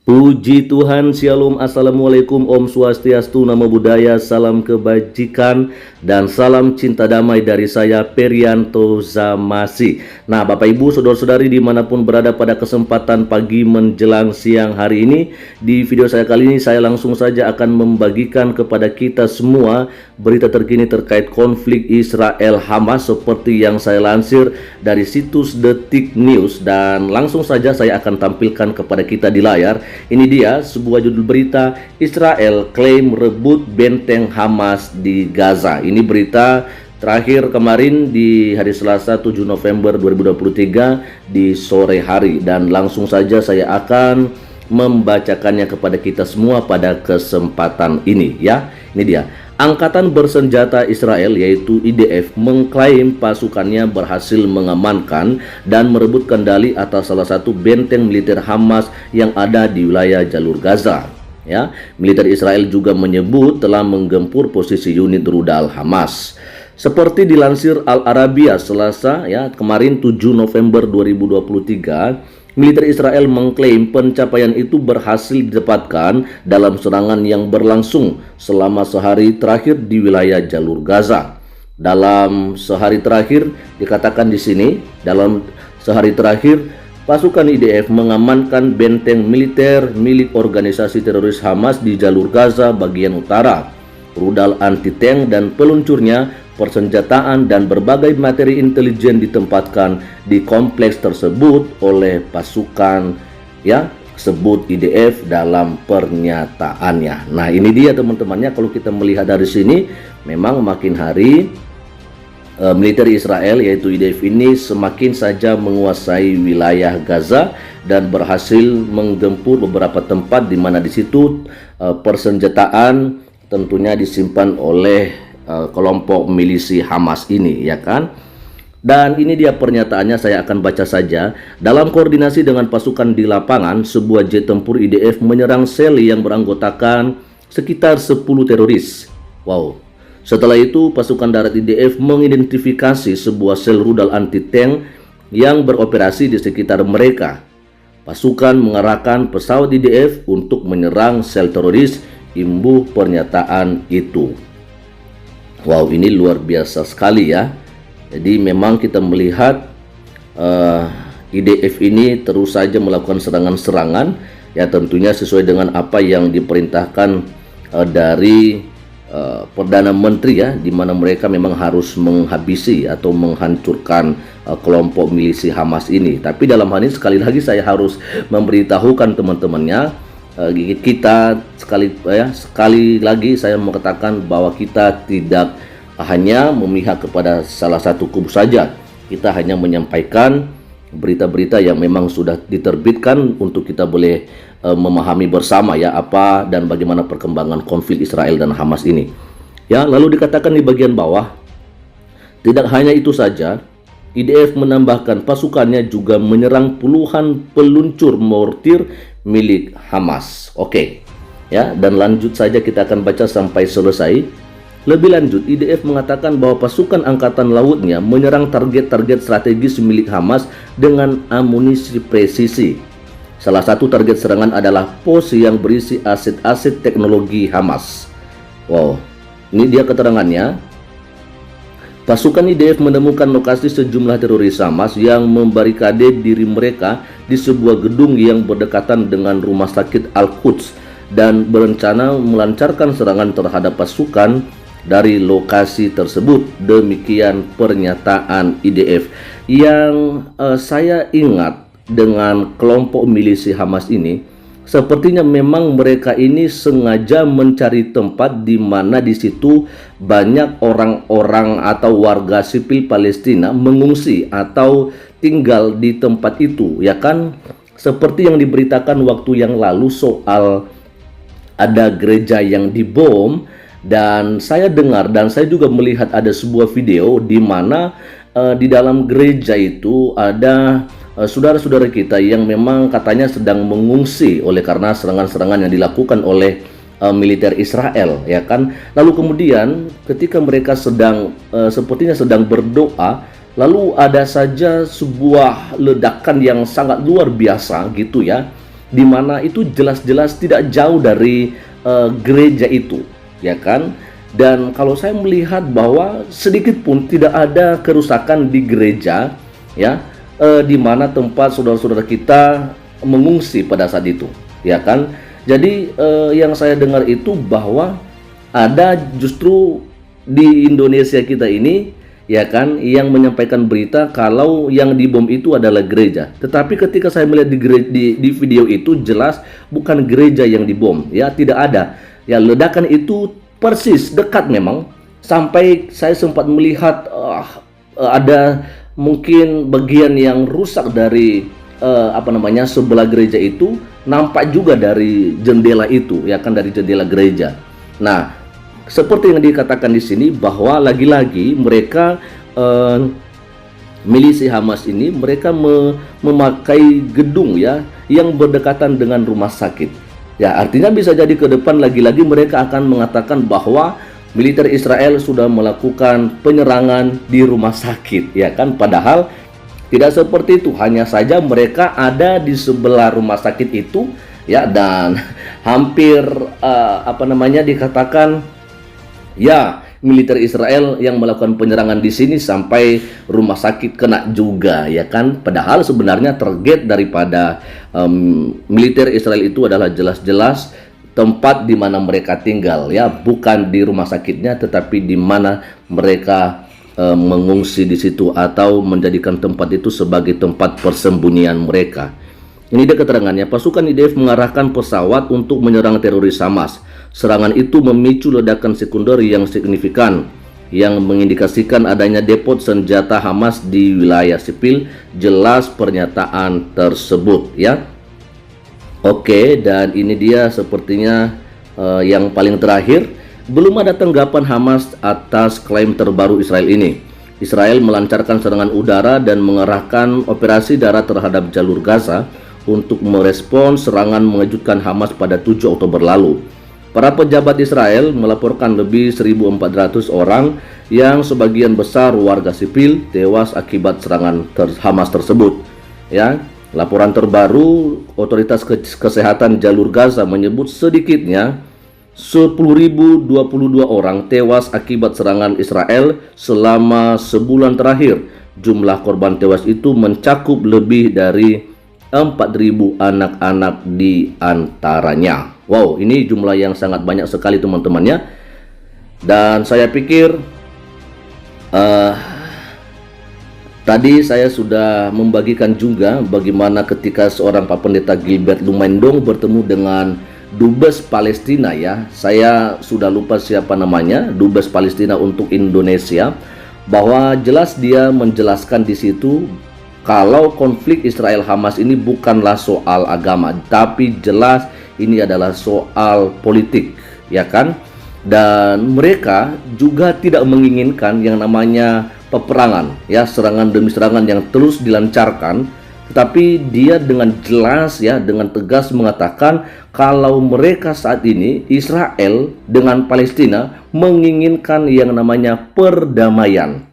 Puji Tuhan, Shalom, Assalamualaikum, Om Swastiastu, Namo Buddhaya, salam kebajikan, dan salam cinta damai dari saya, Perianto Zamasi. Nah, Bapak Ibu, Saudara-saudari dimanapun berada pada kesempatan pagi menjelang siang hari ini, di video saya kali ini saya langsung saja akan membagikan kepada kita semua berita terkini terkait konflik Israel-Hamas seperti yang saya lansir dari situs Detik News, dan langsung saja saya akan tampilkan kepada kita di layar. Ini dia sebuah judul berita, Israel klaim rebut benteng Hamas di Gaza. Ini berita terakhir kemarin di hari Selasa 7 November 2023 di sore hari, dan langsung saja saya akan membacakannya kepada kita semua pada kesempatan ini ya. Ini dia. Angkatan bersenjata Israel yaitu IDF mengklaim pasukannya berhasil mengamankan dan merebut kendali atas salah satu benteng militer Hamas yang ada di wilayah jalur Gaza. Ya, militer Israel juga menyebut telah menggempur posisi unit rudal Hamas. Seperti dilansir Al Arabiya Selasa ya kemarin 7 November 2023, militer Israel mengklaim pencapaian itu berhasil didapatkan dalam serangan yang berlangsung selama sehari terakhir di wilayah jalur Gaza. Dalam sehari terakhir dikatakan di sini, dalam sehari terakhir pasukan IDF mengamankan benteng militer milik organisasi teroris Hamas di jalur Gaza bagian utara. Rudal anti-tank dan peluncurnya, persenjataan dan berbagai materi intelijen ditempatkan di kompleks tersebut oleh pasukan ya sebut IDF dalam pernyataannya. Nah, ini dia teman-temannya, kalau kita melihat dari sini memang makin hari militer Israel yaitu IDF ini semakin saja menguasai wilayah Gaza dan berhasil menggempur beberapa tempat di mana di situ persenjataan tentunya disimpan oleh kelompok milisi Hamas ini, ya kan? Dan ini dia pernyataannya, saya akan baca saja. Dalam koordinasi dengan pasukan di lapangan, sebuah jet tempur IDF menyerang sel yang beranggotakan sekitar 10 teroris. Wow. Setelah itu, pasukan darat IDF mengidentifikasi sebuah sel rudal anti-tank yang beroperasi di sekitar mereka. Pasukan mengerahkan pesawat IDF untuk menyerang sel teroris, imbuh pernyataan itu. Wow, ini luar biasa sekali ya. Jadi memang kita melihat IDF ini terus saja melakukan serangan-serangan ya, tentunya sesuai dengan apa yang diperintahkan dari Perdana Menteri ya, di mana mereka memang harus menghabisi atau menghancurkan kelompok milisi Hamas ini. Tapi dalam hal ini sekali lagi saya harus memberitahukan teman-temannya, kita sekali lagi saya mau katakan bahwa kita tidak hanya memihak kepada salah satu kubu saja. Kita hanya menyampaikan berita-berita yang memang sudah diterbitkan untuk kita boleh memahami bersama ya apa dan bagaimana perkembangan konflik Israel dan Hamas ini. Ya, lalu dikatakan di bagian bawah, tidak hanya itu saja, IDF menambahkan pasukannya juga menyerang puluhan peluncur mortir milik Hamas. Oke. Ya, dan lanjut saja kita akan baca sampai selesai. Lebih lanjut, IDF mengatakan bahwa pasukan angkatan lautnya menyerang target-target strategis milik Hamas dengan amunisi presisi. Salah satu target serangan adalah pos yang berisi aset-aset teknologi Hamas. Wow, ini dia keterangannya. Pasukan IDF menemukan lokasi sejumlah teroris Hamas yang membarikade diri mereka di sebuah gedung yang berdekatan dengan rumah sakit Al-Quds dan berencana melancarkan serangan terhadap pasukan dari lokasi tersebut. Demikian pernyataan IDF. Yang saya ingat dengan kelompok milisi Hamas ini, sepertinya memang mereka ini sengaja mencari tempat di mana di situ banyak orang-orang atau warga sipil Palestina mengungsi atau tinggal di tempat itu, ya kan? Seperti yang diberitakan waktu yang lalu soal ada gereja yang dibom, dan saya dengar dan saya juga melihat ada sebuah video di mana di dalam gereja itu ada saudara-saudara kita yang memang katanya sedang mengungsi oleh karena serangan-serangan yang dilakukan oleh militer Israel, ya kan? Lalu kemudian ketika mereka sepertinya sedang berdoa, lalu ada saja sebuah ledakan yang sangat luar biasa gitu ya. di mana itu jelas-jelas tidak jauh dari gereja itu, ya kan? Dan kalau saya melihat bahwa sedikit pun tidak ada kerusakan di gereja, ya, di mana tempat saudara-saudara kita mengungsi pada saat itu, ya kan? Jadi yang saya dengar itu bahwa ada justru di Indonesia kita ini, ya kan, yang menyampaikan berita kalau yang dibom itu adalah gereja. Tetapi ketika saya melihat di video itu jelas bukan gereja yang dibom, ya, tidak ada. Ya, ledakan itu persis dekat memang, sampai saya sempat melihat ada mungkin bagian yang rusak dari sebelah gereja itu, nampak juga dari jendela itu, ya kan, dari jendela gereja. Nah, seperti yang dikatakan di sini bahwa lagi-lagi mereka milisi Hamas ini mereka memakai gedung, ya, yang berdekatan dengan rumah sakit. Ya, artinya bisa jadi ke depan lagi-lagi mereka akan mengatakan bahwa militer Israel sudah melakukan penyerangan di rumah sakit, ya kan? Padahal tidak seperti itu, hanya saja mereka ada di sebelah rumah sakit itu, ya, dan hampir dikatakan, ya, militer Israel yang melakukan penyerangan di sini sampai rumah sakit kena juga, ya kan? Padahal sebenarnya target daripada militer Israel itu adalah jelas-jelas tempat di mana mereka tinggal, ya, bukan di rumah sakitnya, tetapi di mana mereka mengungsi di situ atau menjadikan tempat itu sebagai tempat persembunyian mereka. Ini dia keterangannya, pasukan IDF mengarahkan pesawat untuk menyerang teroris Hamas. Serangan itu memicu ledakan sekunder yang signifikan yang mengindikasikan adanya depot senjata Hamas di wilayah sipil. Jelas pernyataan tersebut, ya. Oke, dan ini dia sepertinya yang paling terakhir, belum ada tanggapan Hamas atas klaim terbaru Israel ini. Israel melancarkan serangan udara dan mengerahkan operasi darat terhadap jalur Gaza untuk merespons serangan mengejutkan Hamas pada 7 Oktober lalu. Para pejabat Israel melaporkan lebih 1.400 orang yang sebagian besar warga sipil tewas akibat serangan Hamas tersebut. Ya, laporan terbaru otoritas kesehatan jalur Gaza menyebut sedikitnya 10.022 orang tewas akibat serangan Israel selama sebulan terakhir. Jumlah korban tewas itu mencakup lebih dari 4.000 anak-anak di antaranya. Wow, ini jumlah yang sangat banyak sekali, teman-teman, ya. Dan saya pikir tadi saya sudah membagikan juga bagaimana ketika seorang Pak Pendeta Gilbert Lumendong bertemu dengan Dubes Palestina, ya. Saya sudah lupa siapa namanya, Dubes Palestina untuk Indonesia, bahwa jelas dia menjelaskan di situ kalau konflik Israel Hamas ini bukanlah soal agama, tapi jelas ini adalah soal politik, ya kan? Dan mereka juga tidak menginginkan yang namanya peperangan, ya, serangan demi serangan yang terus dilancarkan. Tetapi dia dengan jelas, ya, dengan tegas mengatakan kalau mereka saat ini Israel dengan Palestina menginginkan yang namanya perdamaian.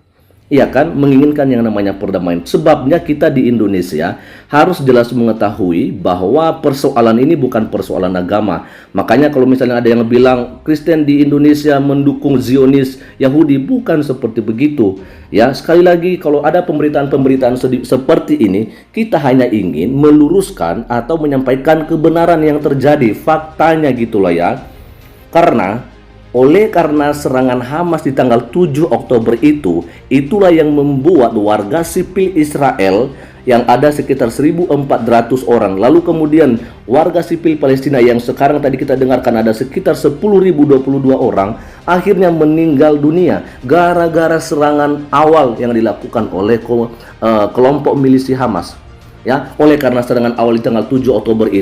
Iya kan, menginginkan yang namanya perdamaian. Sebabnya kita di Indonesia harus jelas mengetahui bahwa persoalan ini bukan persoalan agama. Makanya kalau misalnya ada yang bilang Kristen di Indonesia mendukung Zionis Yahudi, bukan seperti begitu. Ya, sekali lagi kalau ada pemberitaan-pemberitaan seperti ini, kita hanya ingin meluruskan atau menyampaikan kebenaran yang terjadi, faktanya gitulah, ya. Karena serangan Hamas di tanggal 7 Oktober itulah yang membuat warga sipil Israel yang ada sekitar 1.400 orang, lalu kemudian warga sipil Palestina yang sekarang tadi kita dengarkan ada sekitar 10.022 orang, akhirnya meninggal dunia gara-gara serangan awal yang dilakukan oleh kelompok milisi Hamas. Ya, oleh karena serangan awal di tanggal 7 Oktober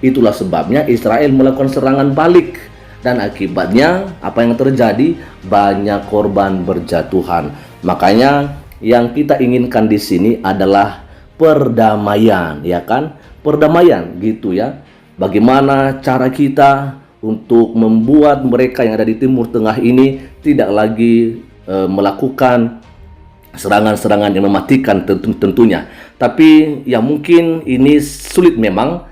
itulah sebabnya Israel melakukan serangan balik. Dan akibatnya apa yang terjadi? Banyak korban berjatuhan. Makanya yang kita inginkan di sini adalah perdamaian, ya kan? Perdamaian gitu, ya. Bagaimana cara kita untuk membuat mereka yang ada di Timur Tengah ini tidak lagi melakukan serangan-serangan yang mematikan tentunya. Tapi ya mungkin ini sulit memang.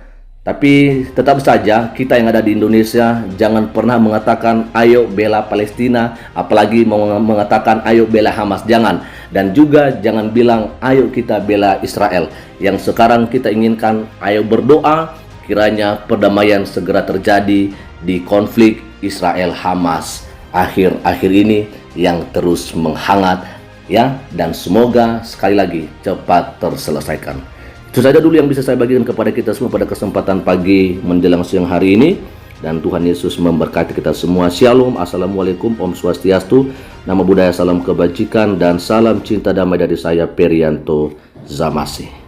Tapi tetap saja kita yang ada di Indonesia jangan pernah mengatakan ayo bela Palestina, apalagi mengatakan ayo bela Hamas, jangan. Dan juga jangan bilang ayo kita bela Israel. Yang sekarang kita inginkan ayo berdoa kiranya perdamaian segera terjadi di konflik Israel Hamas akhir-akhir ini yang terus menghangat ya, dan semoga sekali lagi cepat terselesaikan. Itu saja dulu yang bisa saya bagikan kepada kita semua pada kesempatan pagi menjelang siang hari ini. Dan Tuhan Yesus memberkati kita semua. Shalom, Assalamualaikum, Om Swastiastu, Namo Buddhaya, salam kebajikan, dan salam cinta damai dari saya, Perianto Zamasi.